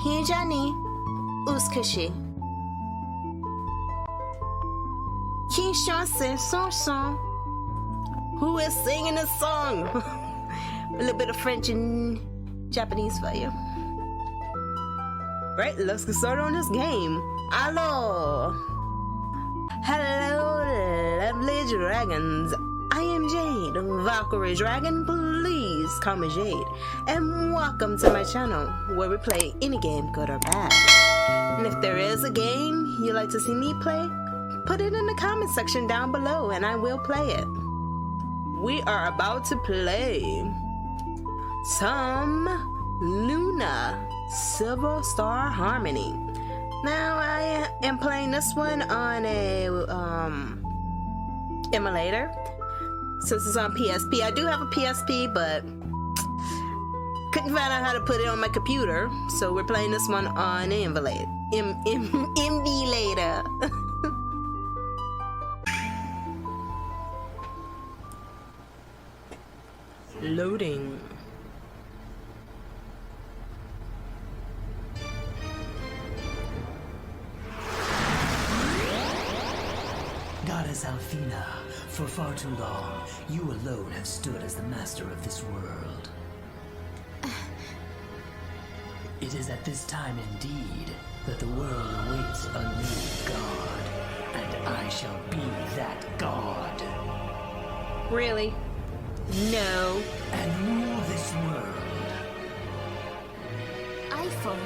Hijani Uskashi. Kishanse Sonson. Who is singing this song? A little bit of French and Japanese for you. Right, let's get started on this game. Hello. Hello, lovely dragons. I am Jade, Valkyrie Dragon. Please call me Jade. And welcome to my channel where we play any game, good or bad. And if there is a game you'd like to see me play, put it in the comment section down below and I will play it. We are about to play some Lunar Silver Star Harmony. Now I am playing this one on a emulator since it's on PSP. I do have a PSP, but couldn't find out how to put it on my computer, so we're playing this one on emulator. Emulator. Loading. Goddess Althena, for far too long, you alone have stood as the master of this world. It is at this time indeed that the world awaits a new god, and I shall be that god. Really? No. And rule this world. Eiffel,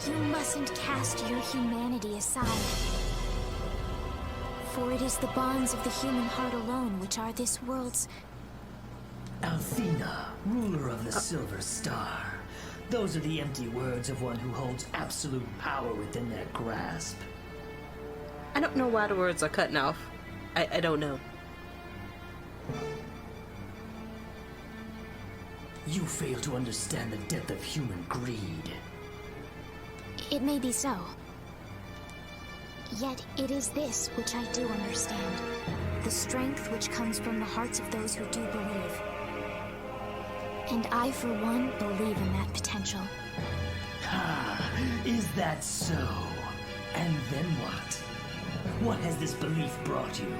you mustn't cast your humanity aside. For it is the bonds of the human heart alone which are this world's... Althena, ruler of the Silver Star. Those are the empty words of one who holds absolute power within their grasp. I don't know why the words are cutting off. I don't know. You fail to understand the depth of human greed. It may be so. Yet it is this which I do understand. The strength which comes from the hearts of those who do believe. And I, for one, believe in that potential. Ah, is that so? And then what? What has this belief brought you?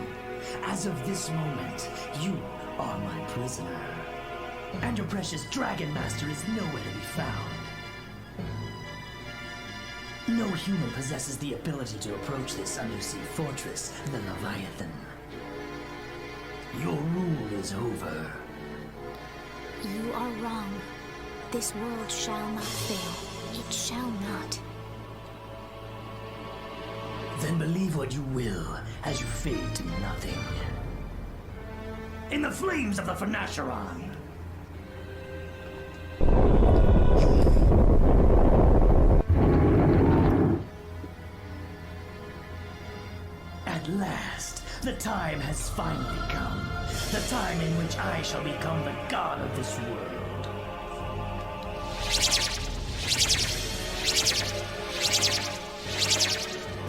As of this moment, you are my prisoner. And your precious Dragon Master is nowhere to be found. No human possesses the ability to approach this undersea fortress, the Leviathan. Your rule is over. You are wrong. This world shall not fail. It shall not. Then believe what you will, as you fade to nothing. In the flames of the Fanacheron! At last, the time has finally come. The time in which I shall become the god of this world.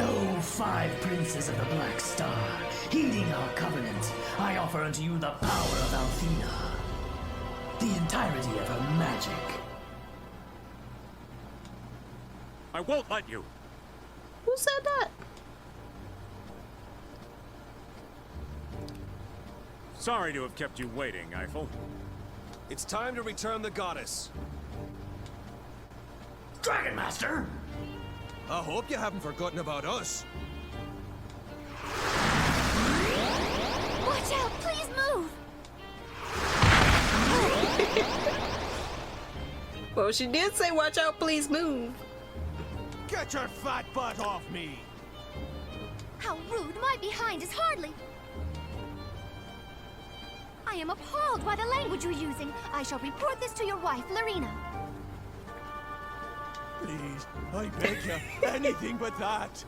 Oh, 5 princes of the Black Star, heeding our covenant, I offer unto you the power of Althena. The entirety of her magic. I won't let you. Who said that? Sorry to have kept you waiting, Eiffel. It's time to return the goddess. Dragon Master! I hope you haven't forgotten about us. Watch out! Please move! Well, she did say watch out, please move. Get your fat butt off me! How rude! My behind is hardly... I am appalled by the language you're using. I shall report this to your wife, Larina. Please, I beg you, anything but that.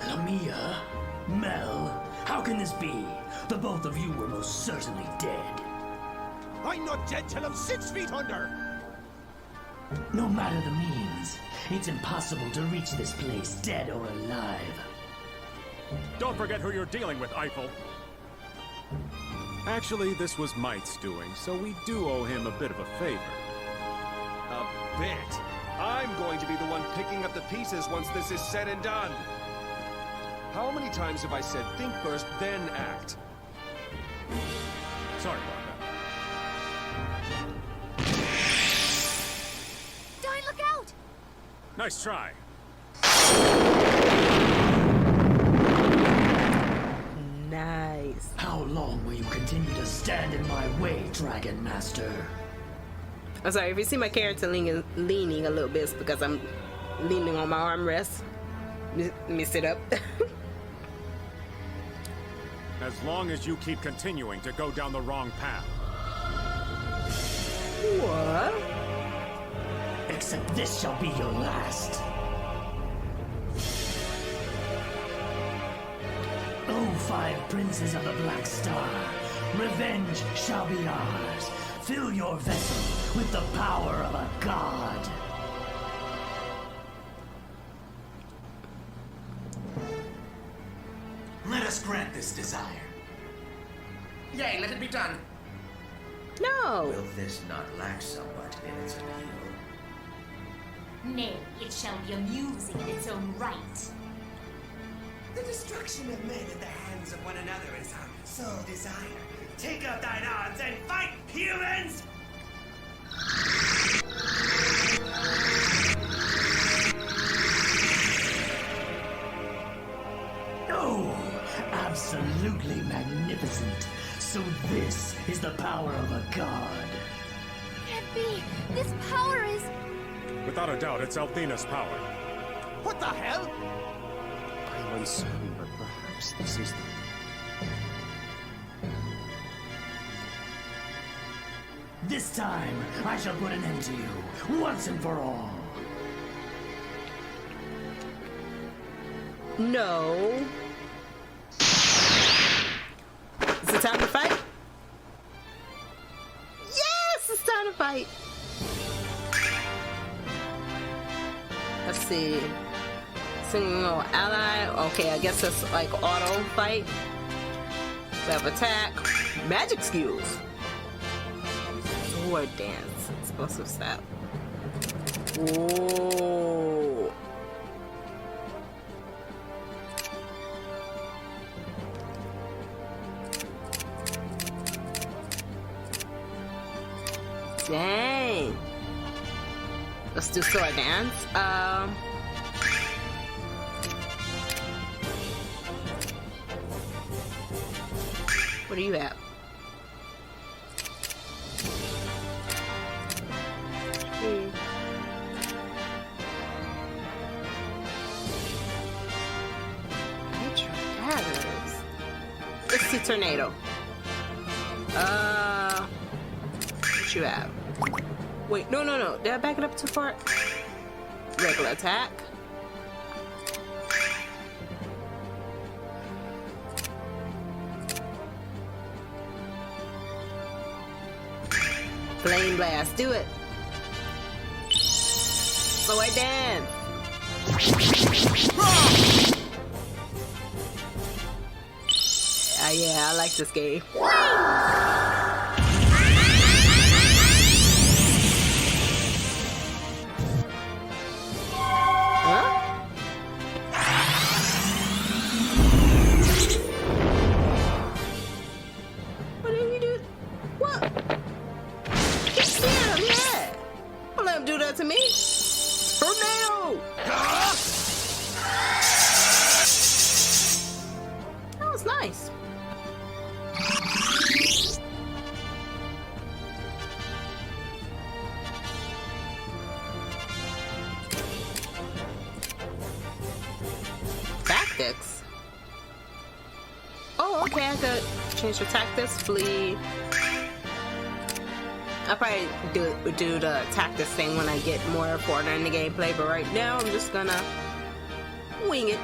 Lamia? Mel? How can this be? The both of you were most certainly dead. I'm not dead till I'm 6 feet under. No matter the means, it's impossible to reach this place dead or alive. Don't forget who you're dealing with, Eiffel. Actually, this was Might's doing, so we do owe him a bit of a favor. A bit? I'm going to be the one picking up the pieces once this is said and done. How many times have I said think first, then act? Sorry about that. Darn, look out! Nice try. Nice. How long will you continue to stand in my way, Dragon Master? I'm sorry, if you see my character leaning a little bit, it's because I'm leaning on my armrest. Let me sit up. As long as you keep continuing to go down the wrong path. What? Except this shall be your last. O five princes of the Black Star, revenge shall be ours. Fill your vessel with the power of a god. Let us grant this desire. Yea, let it be done. No. Will this not lack somewhat in its appeal? Nay, it shall be amusing in its own right. The destruction of men at the hands of one another is our sole desire. Take up thine arms and fight, humans! Oh, absolutely magnificent. So this is the power of a god. Can't be. This power is... Without a doubt, it's Althena's power. What the hell? I'm uncertain, but perhaps this is the... This time, I shall put an end to you, once and for all. No. Is it time to fight? Yes, it's time to fight. Let's see. Single ally. Okay, I guess that's like auto fight. We have attack. Magic skills. Sword dance. Explosive step. Whoa. Dang. Let's do sword dance. What do you have? Let's see tornado. What you have? Wait, no. Did I back it up too far? Regular attack. Flame blast, do it. Sword dance. Yeah, I like this game. To me? Tornado! That was nice. Tactics? Oh, okay, I could change the tactics, flee. I'll probably do the tactics thing when I get more further in the gameplay, but right now I'm just gonna wing it.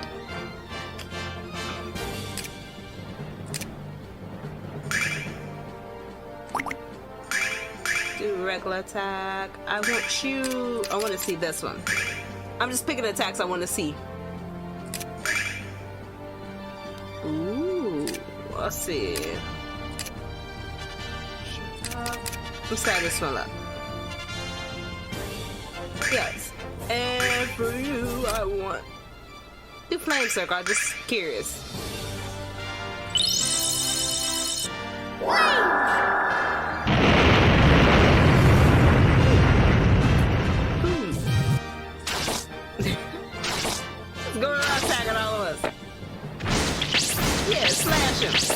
Do regular attack. I want you. I want to see this one. I'm just picking attacks I want to see. Ooh, let's see. Let's start this one up. Yes. And for you, I want the flame circle. I'm just curious. Let's go around attacking all of us. Yeah, slash him.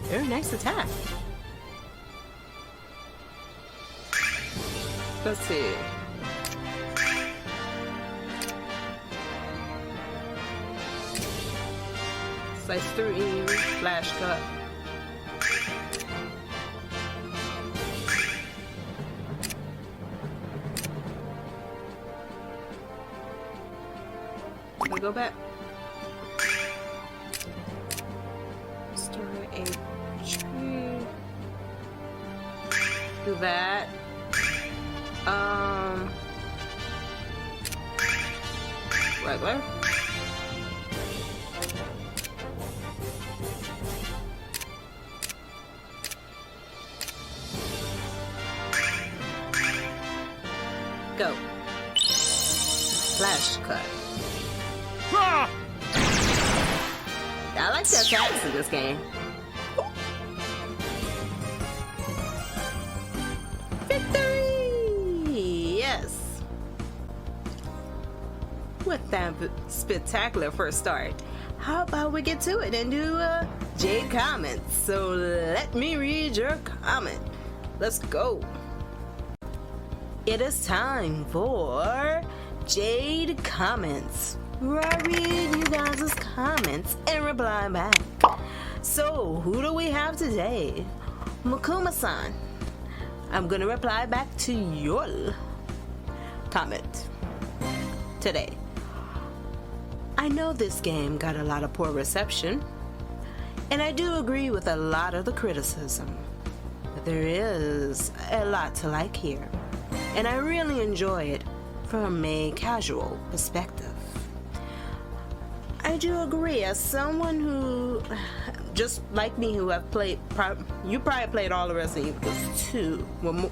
Very nice attack. Let's see. Slice through, flash cut. Should we go back? Start a tree. Do that. Regular. Go. Flash cut. Ah! I like the attacks in this game. Victory! Yes. With that spectacular first start, how about we get to it and do Jade Comments? So let me read your comment. Let's go. It is time for Jade Comments, where I read you guys' comments and reply back. So, who do we have today? Makuma-san. I'm gonna reply back to your comment today. I know this game got a lot of poor reception, and I do agree with a lot of the criticism. But there is a lot to like here, and I really enjoy it from a casual perspective. I do agree, as someone who, just like me, who have played, you probably played all the Resident Evil 2.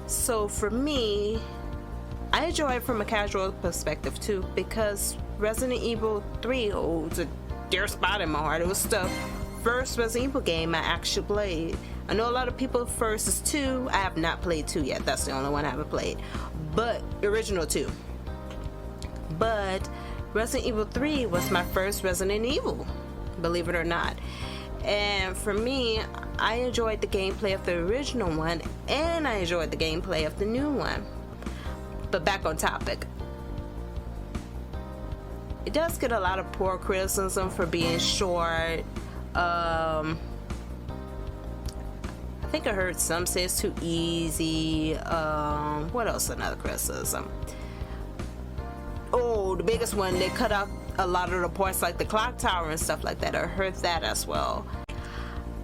So for me, I enjoy it from a casual perspective too, because Resident Evil 3 holds a dear spot in my heart. It was the first Resident Evil game I actually played. I know a lot of people first is 2. I have not played 2 yet. That's the only one I haven't played. But original 2. But Resident Evil 3 was my first Resident Evil, believe it or not. And for me, I enjoyed the gameplay of the original one, and I enjoyed the gameplay of the new one. But back on topic, it does get a lot of poor criticism for being short. I think I heard some say it's too easy. What else? Another criticism. Oh, the biggest one, they cut out a lot of the parts like the clock tower and stuff like that. I heard that as well.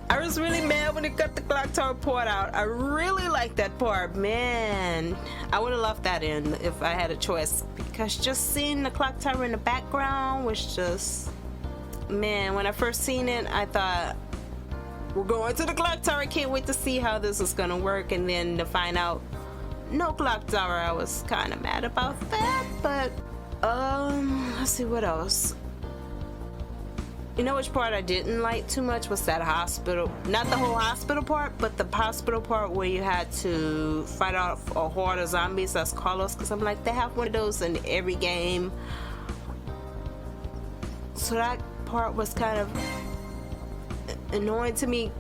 I was really mad when they cut the clock tower part out. I really like that part, man. I would have left that in if I had a choice, because just seeing the clock tower in the background was just, man, when I first seen it, I thought, we're going to the clock tower. I can't wait to see how this is gonna work. And then to find out no clock tower, I was kind of mad about that. But let's see what else. You know which part I didn't like too much was that hospital, not the whole hospital part, but the hospital part where you had to fight off a horde of zombies. That's Carlos, because I'm like, they have one of those in every game. So that part was kind of annoying to me.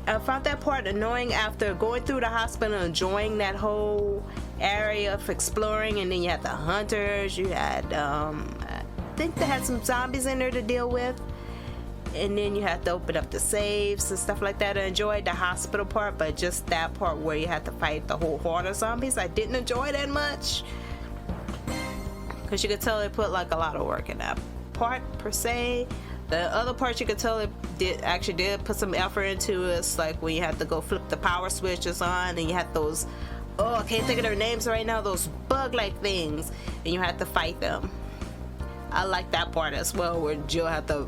I found that part annoying after going through the hospital and enjoying that whole area of exploring, and then you had the hunters, you had I think they had some zombies in there to deal with, and then you had to open up the safes and stuff like that. I enjoyed the hospital part, but just that part where you had to fight the whole horde of zombies, I didn't enjoy that much, because you could tell they put like a lot of work in that part per se. The other part you could tell it actually did put some effort into. It's like when you had to go flip the power switches on, and you had those, oh, I can't think of their names right now, those bug-like things, and you had to fight them. I like that part as well, where Jill had to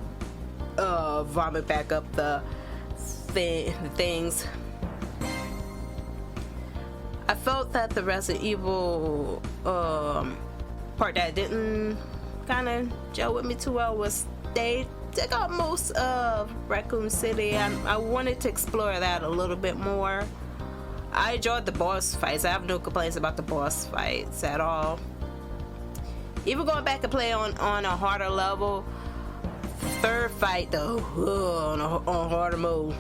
vomit back up the things. I felt that the Resident Evil part that didn't kind of gel with me too well was they got most of Raccoon City. I wanted to explore that a little bit more. I enjoyed the boss fights. I have no complaints about the boss fights at all. Even going back and play on a harder level, third fight though, on harder mode.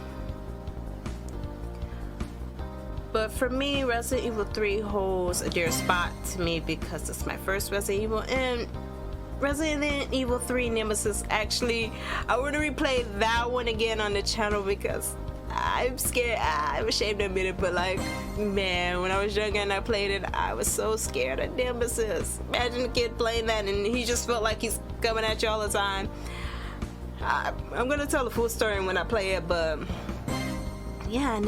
But for me, Resident Evil 3 holds a dear spot to me because it's my first Resident Evil, and Resident Evil 3 Nemesis, actually, I want to replay that one again on the channel because I'm scared. I'm ashamed to admit it, but like, man, when I was younger and I played it, I was so scared of Nemesis. Imagine a kid playing that and he just felt like he's coming at you all the time. I'm gonna tell the full story when I play it, but yeah,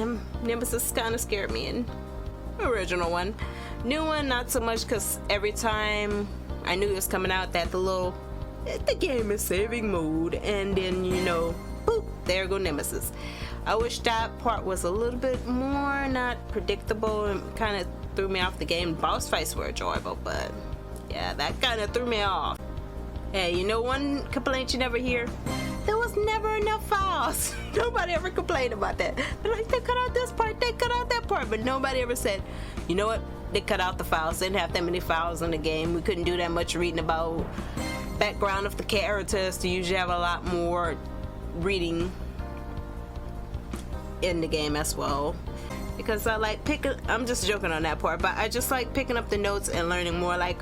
Nemesis kind of scared me in the original one. New one, not so much, because every time I knew it was coming out, that the game is saving mode, and then, you know, boop, there go Nemesis. I wish that part was a little bit more not predictable and kind of threw me off the game. Boss fights were enjoyable, but yeah, that kind of threw me off. Hey, you know one complaint you never hear? There was never enough files. Nobody ever complained about that. They're like, they cut out this part, they cut out that part, but nobody ever said, you know what? They cut out the files. They didn't have that many files in the game. We couldn't do that much reading about background of the characters to usually have a lot more reading in the game as well. Because I like I'm just joking on that part, but I just like picking up the notes and learning more. Like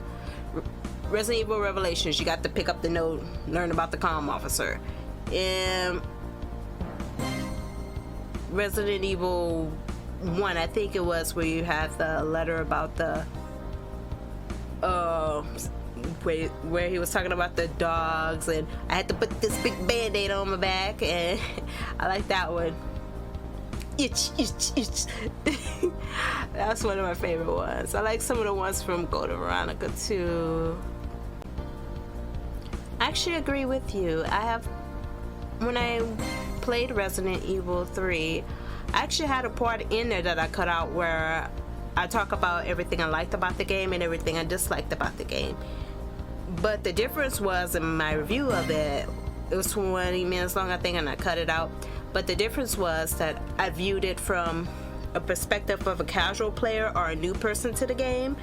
Resident Evil Revelations, you got to pick up the note, learn about the comm officer. And Resident Evil 1, I think it was, where you had the letter about the where he was talking about the dogs, and I had to put this big band-aid on my back, and I like that one. Itch, itch, itch. That's one of my favorite ones. I like some of the ones from Code of Veronica too. I actually agree with you. When I played Resident Evil 3, I actually had a part in there that I cut out where I talk about everything I liked about the game and everything I disliked about the game. But the difference was, in my review of it, it was 20 minutes long, I think, and I cut it out. But the difference was that I viewed it from a perspective of a casual player or a new person to the game,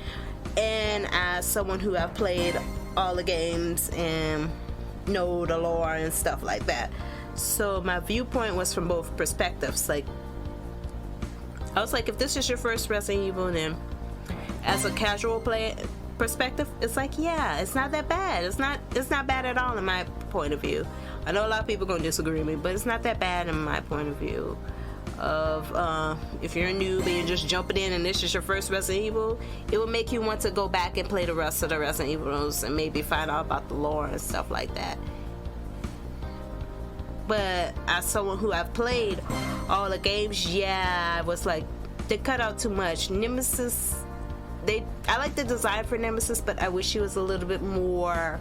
and as someone who have played all the games and know the lore and stuff like that. So my viewpoint was from both perspectives. Like, I was like, if this is your first Resident Evil, then as a casual player perspective, it's like, yeah, it's not that bad. It's not bad at all in my point of view. I know a lot of people are gonna disagree with me, but it's not that bad in my point of view. Of if you're a newbie and you're just jumping in and this is your first Resident Evil, it will make you want to go back and play the rest of the Resident Evils and maybe find out about the lore and stuff like that. But as someone who have played all the games, yeah, I was like, they cut out too much. Nemesis, I like the design for Nemesis, but I wish he was a little bit more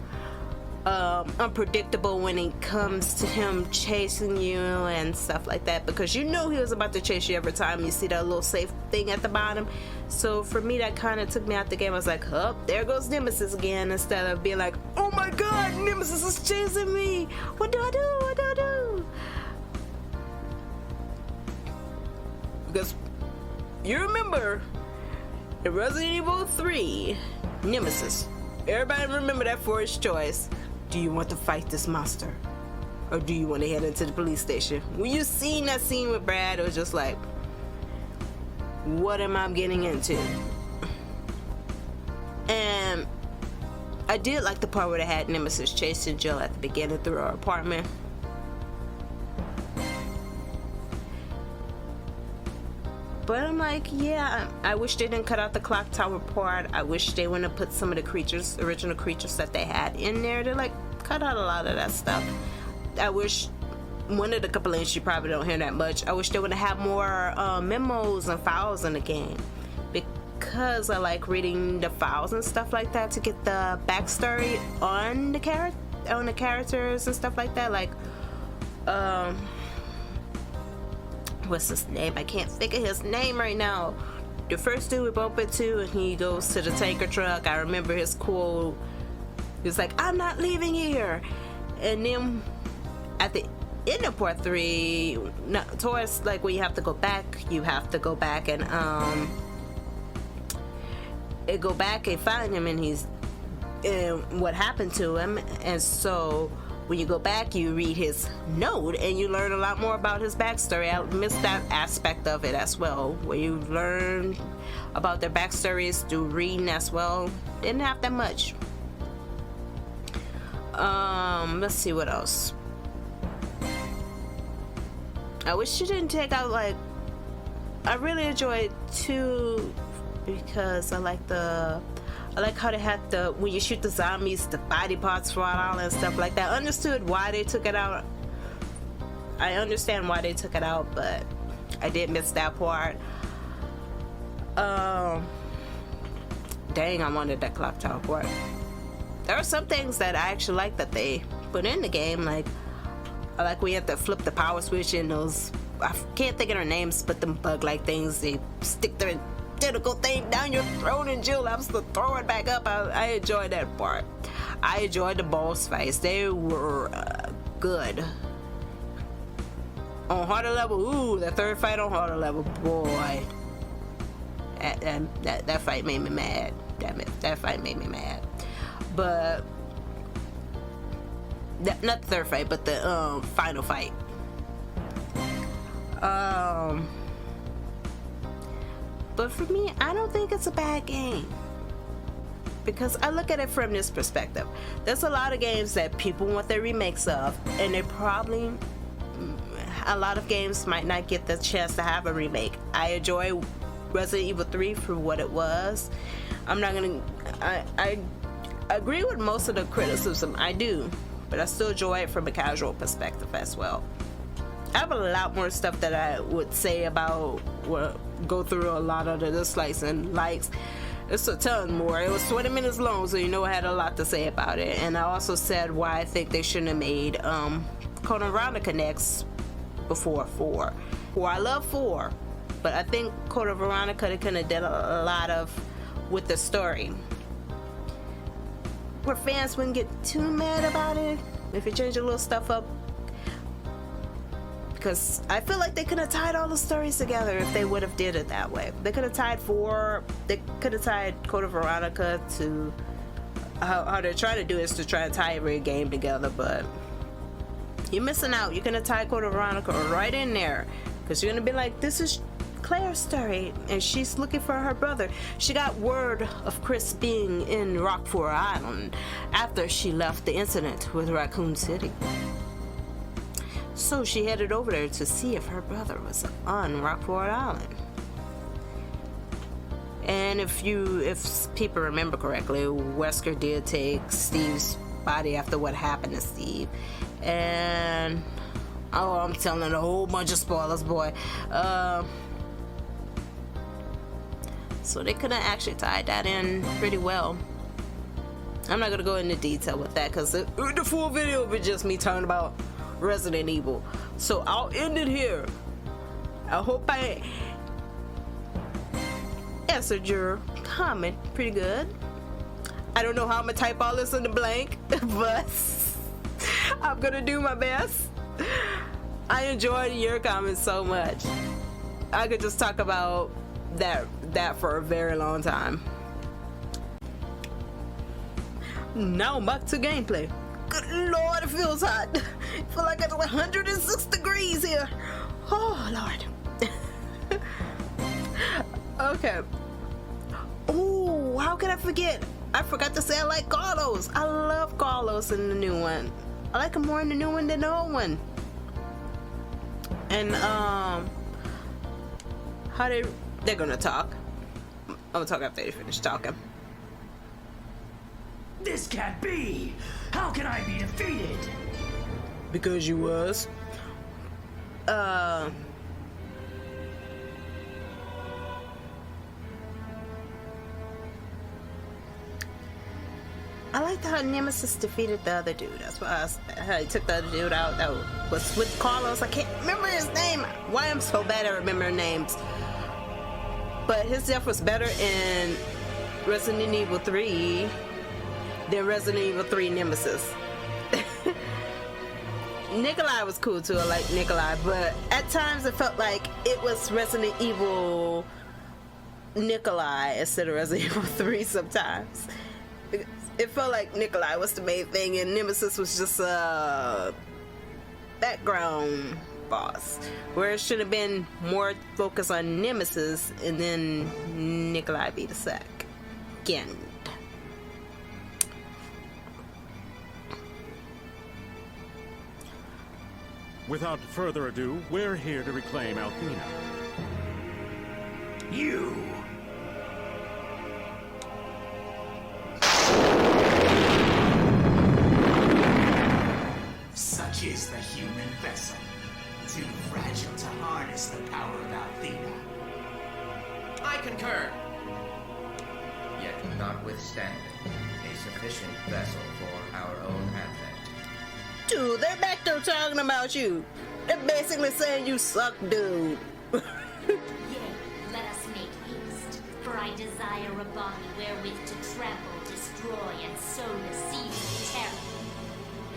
unpredictable when it comes to him chasing you and stuff like that, because you know he was about to chase you every time you see that little safe thing at the bottom. So for me, that kind of took me out the game. I was like, oh, there goes Nemesis again, instead of being like, oh my god, Nemesis is chasing me, what do I do, what do I do? Because you remember in Resident Evil 3 Nemesis, everybody remember that first choice. Do you want to fight this monster, or do you want to head into the police station? When you seen that scene with Brad, it was just like, what am I getting into? And I did like the part where they had Nemesis chasing Jill at the beginning through her apartment. But I'm like, yeah, I wish they didn't cut out the clock tower part. I wish they wouldn't have put some of the creatures, original creatures that they had in there. They're like cut out a lot of that stuff. I wish one of the complaints you probably don't hear that much. I wish they would have more memos and files in the game, because I like reading the files and stuff like that to get the backstory on the characters and stuff like that. Like what's his name? I can't think of his name right now. The first dude we bump into and he goes to the tanker truck. I remember his quote. He was like, "I'm not leaving here." And then at the end of part 3, towards like when you have to go back and go back and find him, and he's what happened to him. And so when you go back, you read his note and you learn a lot more about his backstory. I missed that aspect of it as well, where you learn about their backstories through reading as well. Didn't have that much. Let's see what else. I wish you didn't take out, like, I really enjoyed 2 because I like how they had when you shoot the zombies, the body parts fall out and stuff like that. I understood why they took it out. I understand why they took it out, but I did miss that part. Dang, I wanted that clock tower part. There are some things that I actually like that they put in the game, like I like we have to flip the power switch in those, I can't think of their names, but them bug-like things, they stick their tentacle thing down your throat and you'll have to throw it back up. I enjoyed that part. I enjoyed the boss fights. They were good. On harder level, ooh, the third fight on harder level, boy. That fight made me mad. Damn it, that fight made me mad. But not the third fight, but the final fight. But for me, I don't think it's a bad game, because I look at it from this perspective. There's a lot of games that people want their remakes of, and a lot of games might not get the chance to have a remake. I enjoy Resident Evil 3 for what it was. I agree with most of the criticism, I do, but I still enjoy it from a casual perspective as well. I have a lot more stuff that I would say about, go through a lot of the dislikes and likes. It's a ton more. It was 20 minutes long, so you know I had a lot to say about it. And I also said why I think they shouldn't have made Code Veronica next before 4. I love 4, but I think Code of Veronica they could have done a lot of with the story, where fans wouldn't get too mad about it if you change a little stuff up. Because I feel like they could have tied all the stories together if they would have did it that way. They could have tied 4. They could have tied Code of Veronica to how they're trying to do is to try to tie every game together, but you're missing out. You're gonna tie Code of Veronica right in there, because you're gonna be like, this is Claire's story, and she's looking for her brother. She got word of Chris being in Rockford Island after she left the incident with Raccoon City. So she headed over there to see if her brother was on Rockford Island. And if people remember correctly, Wesker did take Steve's body after what happened to Steve. And oh, I'm telling a whole bunch of spoilers, boy. So they could have actually tied that in pretty well. I'm not gonna go into detail with that, because the full video will be just me talking about Resident Evil. So I'll end it here. I hope I answered your comment pretty good. I don't know how I'm gonna type all this in the blank, but I'm gonna do my best. I enjoyed your comments so much. I could just talk about that for a very long time. Now back to gameplay. Good lord, it feels hot. I feel like it's 106 degrees here. Oh lord. Okay. Oh, how could I forget? I forgot to say I like Carlos. I love Carlos in the new one. I like him more in the new one than the old one. And how they're gonna talk. I'm gonna talk after they finish talking. This can't be! How can I be defeated? Because you was. I liked how Nemesis defeated the other dude. That's why he took the other dude out. That was with Carlos. I can't remember his name. Why I'm so bad at remembering names. But his death was better in Resident Evil 3 than Resident Evil 3 Nemesis. Nikolai was cool too. I like Nikolai, but at times it felt like it was Resident Evil Nikolai instead of Resident Evil 3 sometimes. It felt like Nikolai was the main thing and Nemesis was just a background boss, where it should have been more focus on Nemesis and then Nikolai be the second. Without further ado, we're here to reclaim Althena. You! Such is the human vessel. Too fragile to harness the power of Althena. I concur. Yet notwithstanding, a sufficient vessel for our own advent. Dude, they're back there talking about you. They're basically saying you suck, dude. Yea, let us make haste, for I desire a body wherewith to trample, destroy, and sow the seed of terror.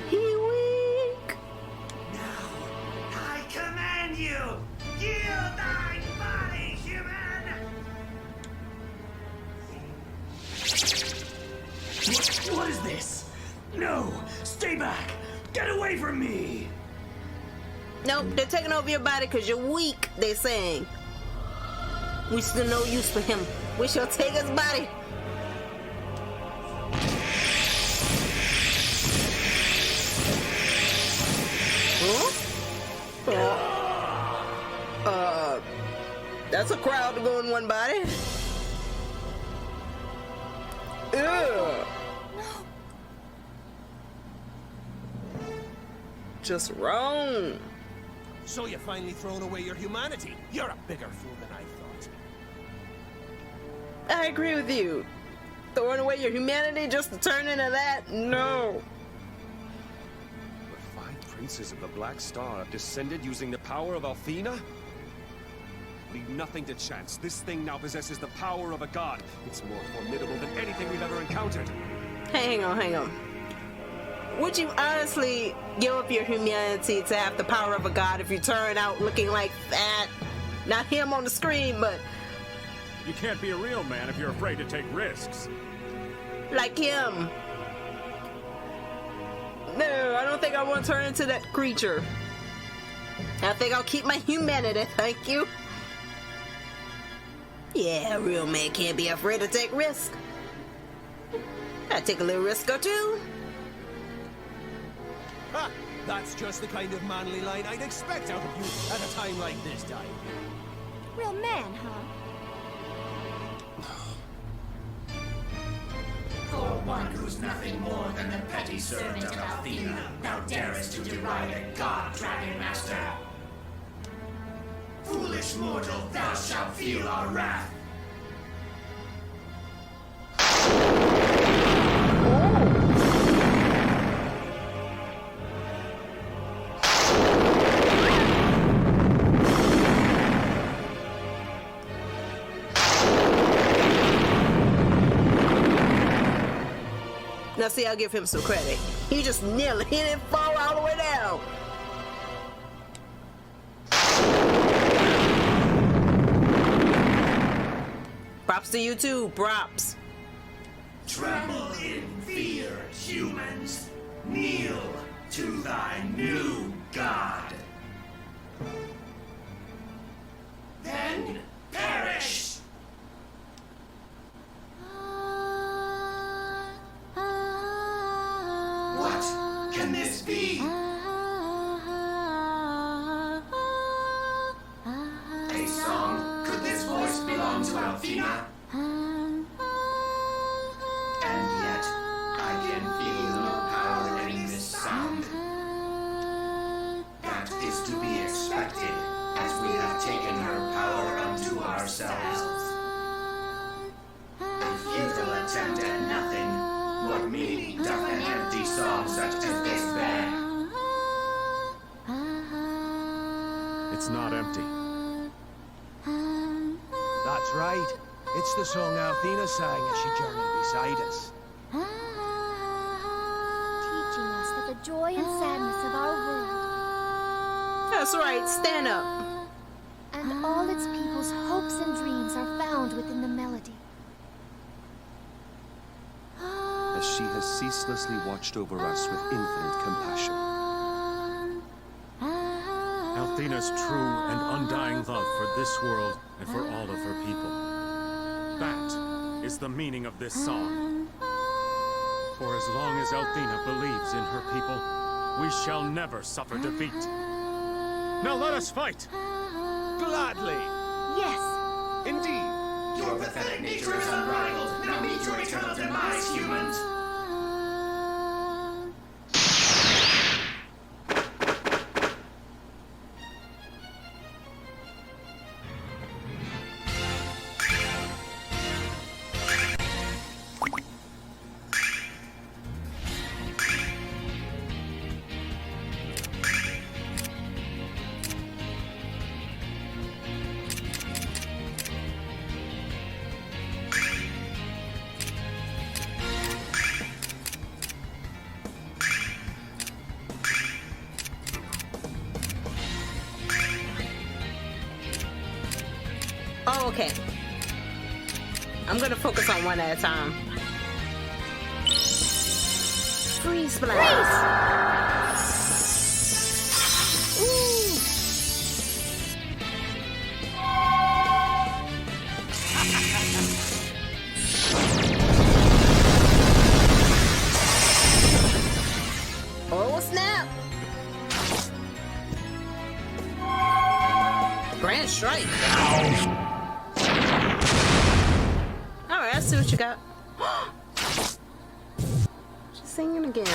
He weak. Now, I command you! Yield thy body, human! What is this? No! Stay back! Get away from me! Nope, they're taking over your body because you're weak, they saying. We still no use for him. We shall take his body. That's a crowd to go in one body. Ew. Just wrong. So you finally thrown away your humanity. You're a bigger fool than I thought. I agree with you. Throwing away your humanity just to turn into that? No. The 5 princes of the Black Star have descended using the power of Althena? Leave nothing to chance. This thing now possesses the power of a god. It's more formidable than anything we've ever encountered. Hey, hang on. Would you honestly give up your humanity to have the power of a god if you turn out looking like that? Not him on the screen, but... You can't be a real man if you're afraid to take risks. like him. No, I don't think I want to turn into that creature. I think I'll keep my humanity, thank you. Yeah, a real man can't be afraid to take risks. I take a little risk or two. Ha! That's just the kind of manly line I'd expect out of you at a time like this, Di. Real man, huh? For one who's nothing more than a petty servant of Althena, thou darest to deride a god, Dragon Master. Foolish mortal, thou shalt feel our wrath. Now see, I'll give him some credit. He just nearly, he didn't fall all the way down. Props to you too, props. Tremble in fear, humans. Kneel to thy new god. Then perish. What can this be? A song? Could this voice belong to Althena? And yet, I what meaning doth an empty song such as this bear? It's not empty. That's right. It's the song Althena sang as she journeyed beside us. Teaching us that the joy and sadness of our world That's right, stand up. and all its people's hopes and dreams are found within the melody. As she has ceaselessly watched over us with infinite compassion. Althena's true and undying love for this world and for all of her people. That is the meaning of this song. For as long as Althena believes in her people, we shall never suffer defeat. Now let us fight! Gladly. Yes. Indeed. Your pathetic nature is unrivaled. Now meet your eternal demise, humans. Oh, okay. I'm gonna focus on one at a time. Freeze blast. Ooh. Oh snap! Grand strike. Alright, let's see what you got. She's singing again.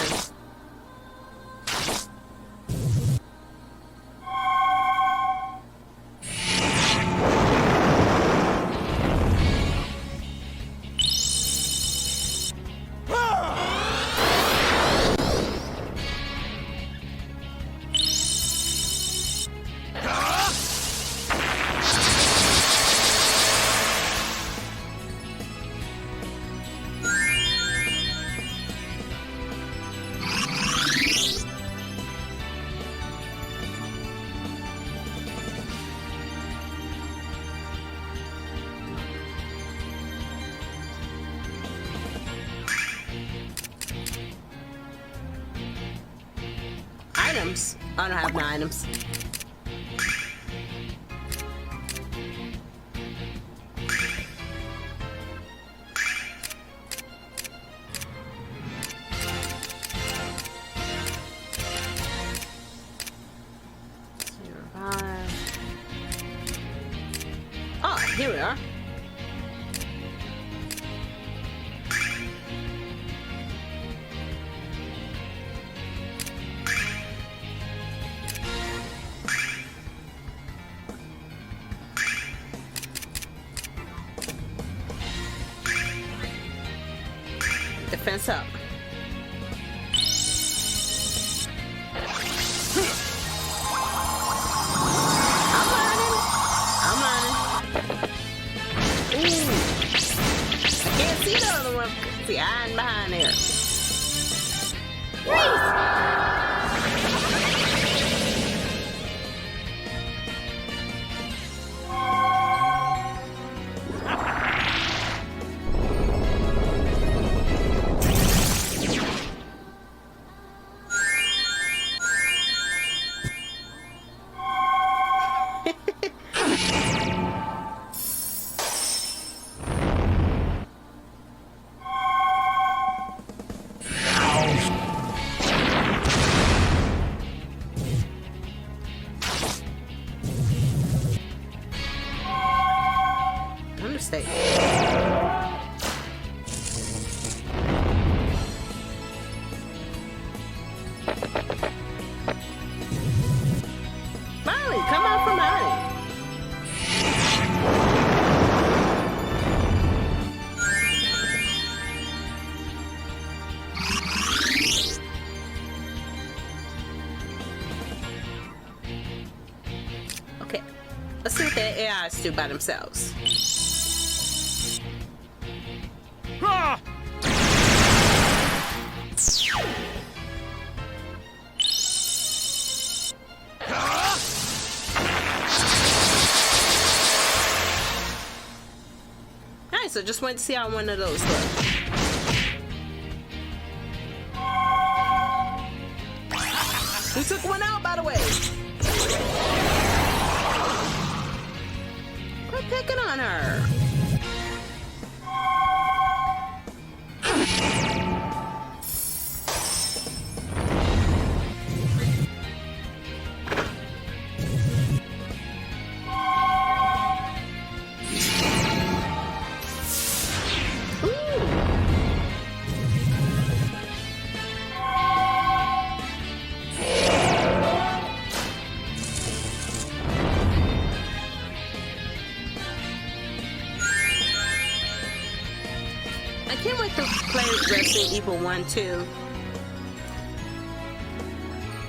Items? I don't have no items. Survive. Oh, here we are. Defense up. I'm running. Ooh. I can't see the other one. See, I'm behind there. Freeze! guys do by themselves. Ah! Alright, so just went to see how one of those look. We took one out, by the way. Quit picking on her. I can't wait to play Resident Evil 1 too.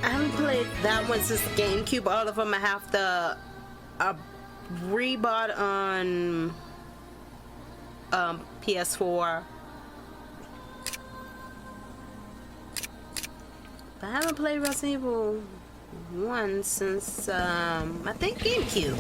I haven't played that one since GameCube. All of them I have the rebought on PS4. But I haven't played Resident Evil 1 since I think GameCube.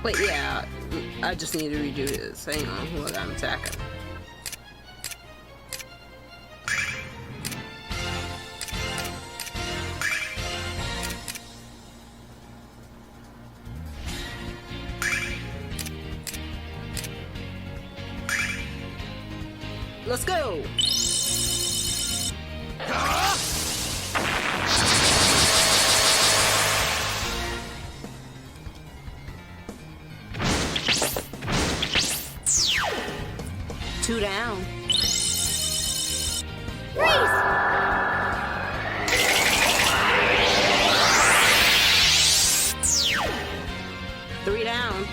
Wait, yeah, I just need to redo this. Hang on, who I'm attacking. Let's go! Two down. Three down.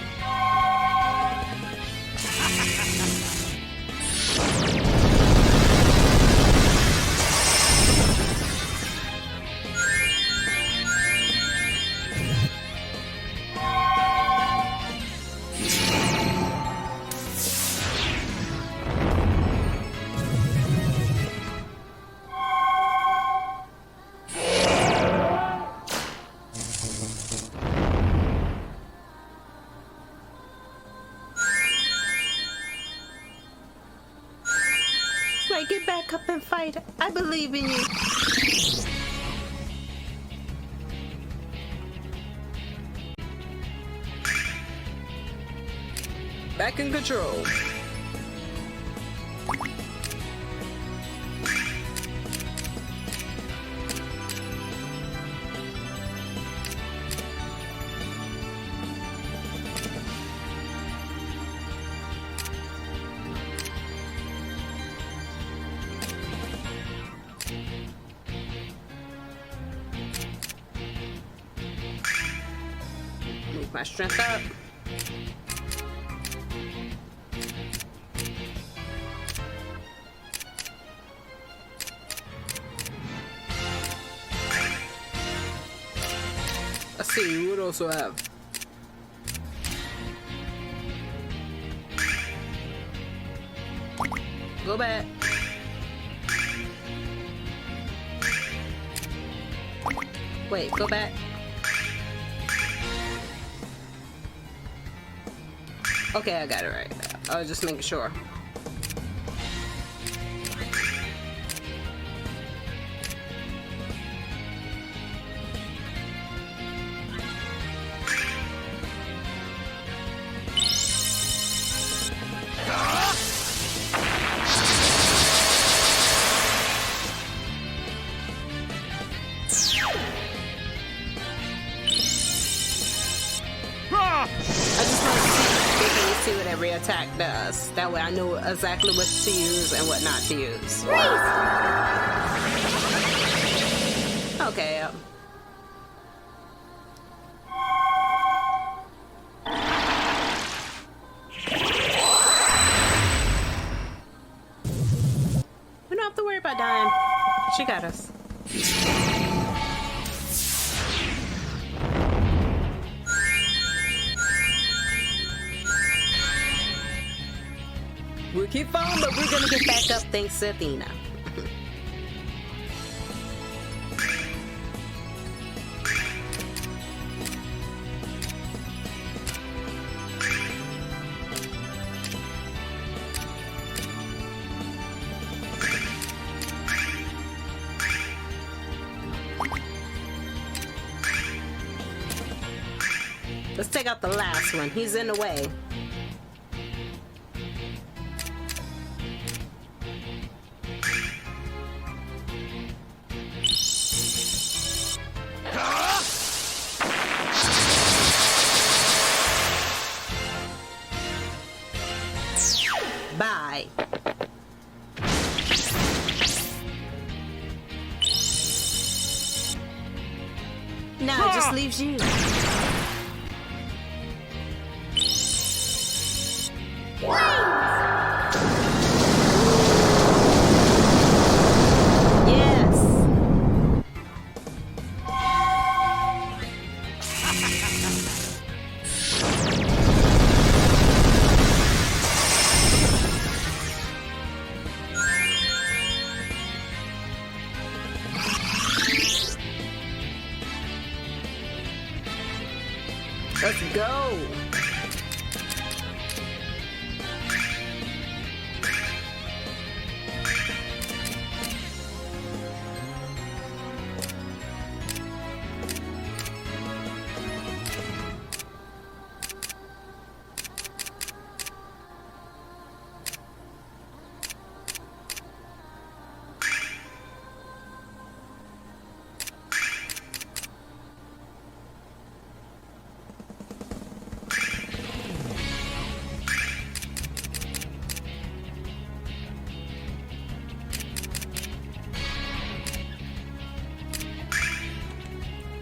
Get back up and fight. I believe in you. Back in control. My strength up. Let's see, what else do I have? Go back. Wait, go back. Okay, I got it right. I was just making sure. I just want to see what every attack does. That way I know exactly what to use and what not to use. Okay. We don't have to worry about dying. She got us. We'll keep on, but we're gonna get back up thanks to Athena. Let's take out the last one. He's in the way. Bye. Now it just leaves you. Let's go.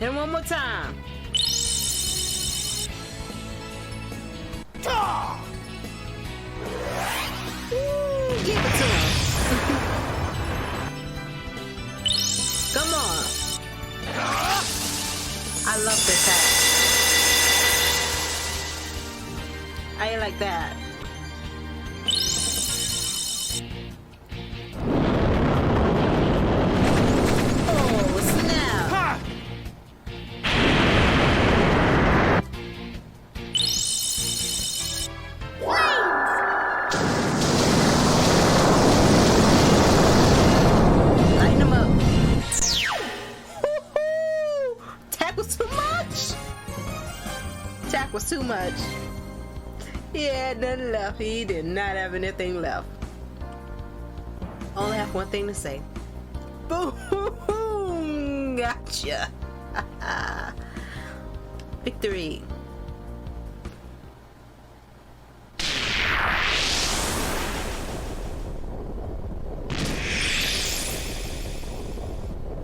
And one more time. Ooh, give it to him. Come on. I love this hat. I like that. Was too much. He had nothing left. He did not have anything left. Only have one thing to say. Boom! Gotcha. Victory.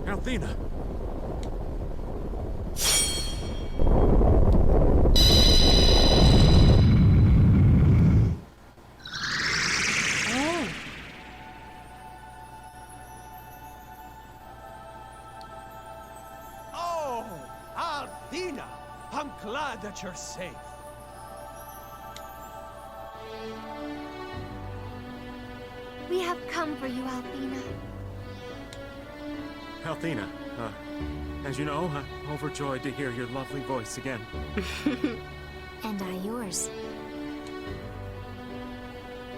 Athena. I'm glad that you're safe. We have come for you, Althena. Althena, as you know, I'm overjoyed to hear your lovely voice again. And I yours.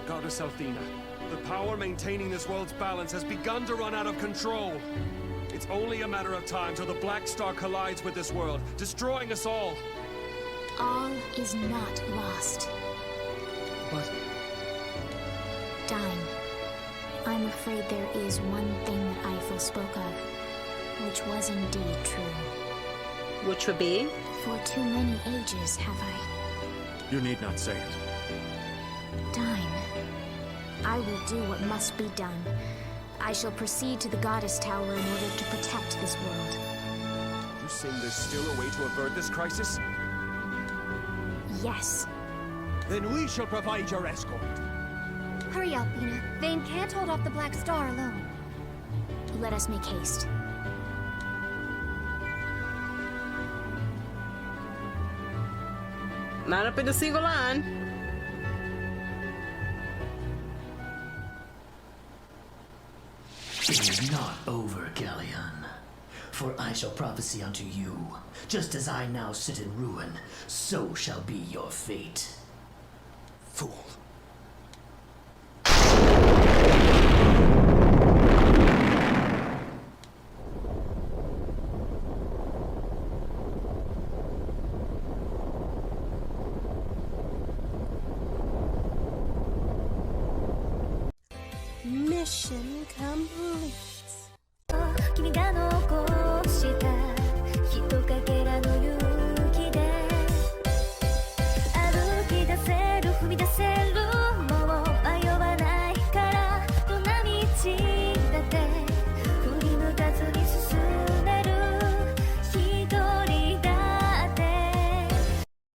Goddess Althena, the power maintaining this world's balance has begun to run out of control. It's only a matter of time till the Black Star collides with this world, destroying us all. All is not lost. What? Dying. I'm afraid there is one thing that Eiffel spoke of. which was indeed true. Which would be? For too many ages have I You need not say it. done. I will do what must be done. I shall proceed to the Goddess Tower in order to protect this world. You saying there's still a way to avert this crisis? Yes. Then we shall provide your escort. Hurry up, Lena. Vane can't hold off the Black Star alone. Let us make haste. Not up in a single line. It is not over, Galleon. For I shall prophesy unto you, just as I now sit in ruin, so shall be your fate. Fool. Mission complete.